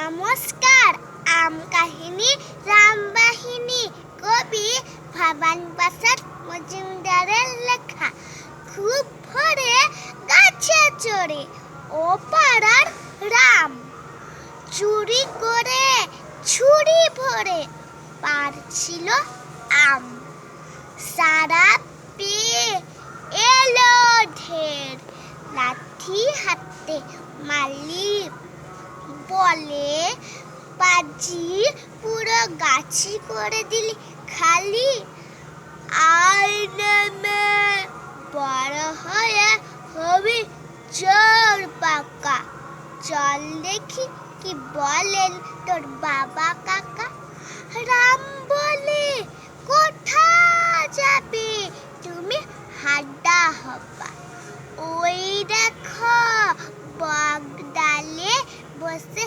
নমস্কার। আম কাহিনী রামবাহিনী, কবি ভবানী প্রসাদ মজুমদারের লেখা। খুব ভোরে গাছে চড়ে ও পাড়ার রাম, চুরি করে ছুরি ভরে পারছিল আম। সারা পেয়ে এলো ঢের, লাঠি হাতে মালি বলে, পাজি পুরো গাছি করে দিলি খালি। আয় নেমে বড় হয়ে হবি চোর পাকা, চল দেখি কি বলেন তোর বাবা কাকা। রাম বলে, কোথা যাবে তুমি হাড্ডা হবা, ওই দেখো বগ ডালে বসে